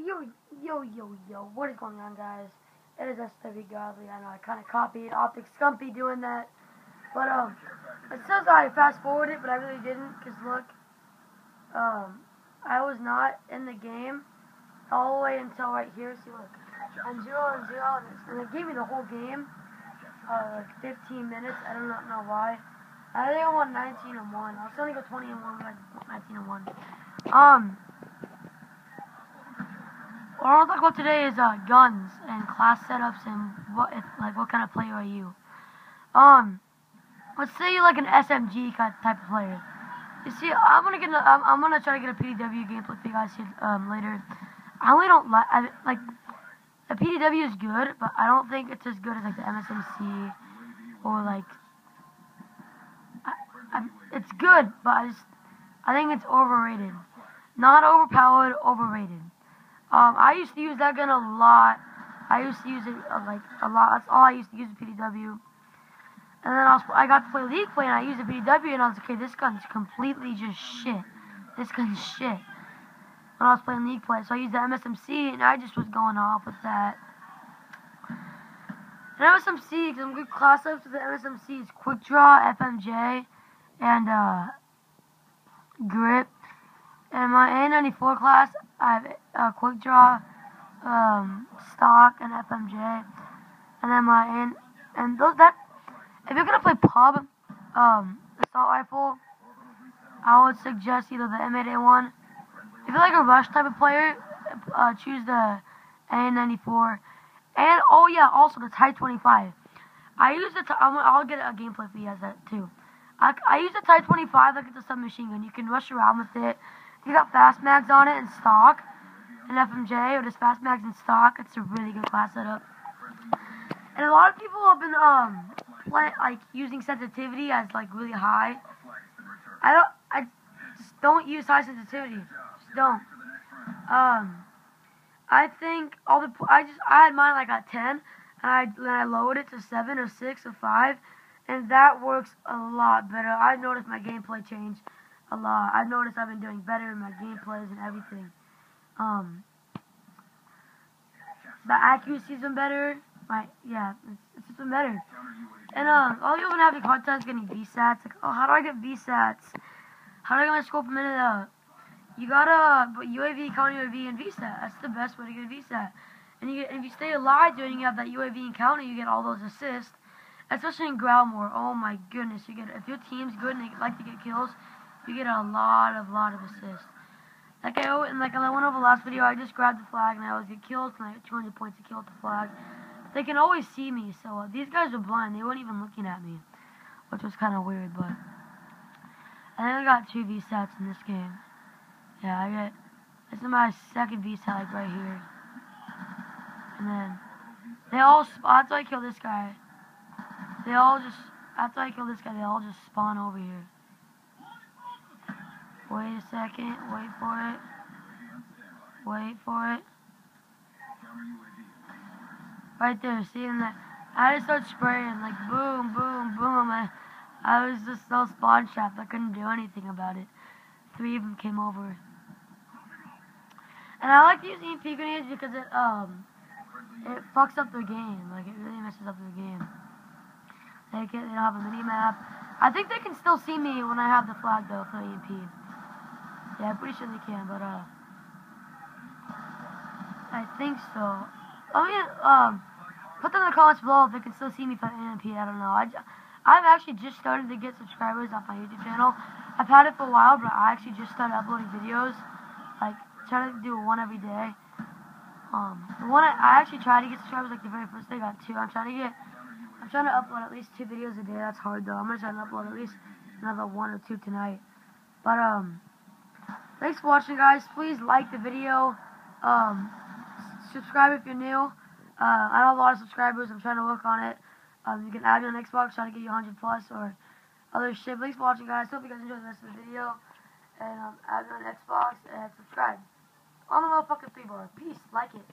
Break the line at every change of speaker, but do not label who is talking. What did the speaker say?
Yo, what is going on, guys? It is SW Godly. I know I kind of copied Optic Scumpy doing that. But, it says I fast forwarded, but I really didn't, because look, I was not in the game all the way until right here. See, look, I'm 0-0, and it gave me the whole game, like 15 minutes. I do not know why. I think I won 19-1. I was going to go 20-1, but I 19-1. What I want to talk about today is guns and class setups and what kind of player are you? Let's say you're like an SMG type of player. You see, I'm gonna try to get a PDW gameplay for you guys here later. I really don't like the PDW is good, but I don't think it's as good as like the MSMC or like it's good, but I think it's overrated. Not overpowered, overrated. I used to use that gun a lot. I used to use it like a lot. That's all I used to use the PDW. And then I got to play League Play and I used the PDW and I was like, okay, this gun's completely just shit. This gun's shit. When I was playing League Play, so I used the MSMC and I just was going off with that. And MSMC, some good class ups with the MSMC is Quick Draw, FMJ, and Grip. And my A94 class, I have Quick Draw, Stock, and FMJ. And then if you're gonna play pub, assault rifle, I would suggest either the M8A1. If you're like a rush type of player, choose the A94. And oh yeah, also the Type 25. I use I'll get a gameplay for you guys that too. I use the Type 25 like it's a submachine gun. You can rush around with it. You got fast mags on it and stock, and FMJ or just fast mags and stock. It's a really good class setup. And a lot of people have been using sensitivity as like really high. I just don't use high sensitivity. Just don't. I think I had mine like at 10, and I lowered it to 7 or 6 or 5, and that works a lot better. I've noticed my gameplay change a lot. I've noticed I've been doing better in my gameplays and everything. The accuracy's been better. It's just been better. And all you been having hard times getting VSATs. Like, oh, how do I get VSATs? How do I get my score per minute up? You gotta UAV, counter UAV, and VSAT. That's the best way to get a VSAT. And if you stay alive during you have that UAV and counter, you get all those assists. Especially in Growlmore. Oh my goodness, if your team's good and they like to get kills, you get a lot of assists. Like I went over last video, I just grabbed the flag and I always get kills, and I get 200 points to kill with the flag. They can always see me, so these guys are blind. They weren't even looking at me, which was kind of weird, but I think I got 2 VSATs in this game. Yeah, this is my second VSAT, like right here. And then, after I kill this guy, after I kill this guy, they all just spawn over here. Wait a second, wait for it. Wait for it. Right there, see, and I just started spraying, like boom, boom, boom, and I was just so spawn trapped, I couldn't do anything about it. 3 of them came over. And I like using EMP grenades because it fucks up their game, like it really messes up their game. They don't have a mini-map. I think they can still see me when I have the flag though for EMP. Yeah, I'm pretty sure they can, but I think so. Put them in the comments below if they can still see me for EMP. I don't know. I've actually just started to get subscribers off my YouTube channel. I've had it for a while, but I actually just started uploading videos. Like, try to do one every day. The one I actually tried to get subscribers like the very first day. I got 2. I'm trying to upload at least 2 videos a day. That's hard though. I'm gonna try to upload at least another 1 or 2 tonight. But thanks for watching, guys. Please like the video. Subscribe if you're new. I have a lot of subscribers. I'm trying to work on it. You can add me on Xbox, try to get you 100 plus or other shit. Thanks for watching, guys. Hope you guys enjoyed the rest of the video. And add me on Xbox and subscribe. On the motherfucking 3 bar. Peace. Like it.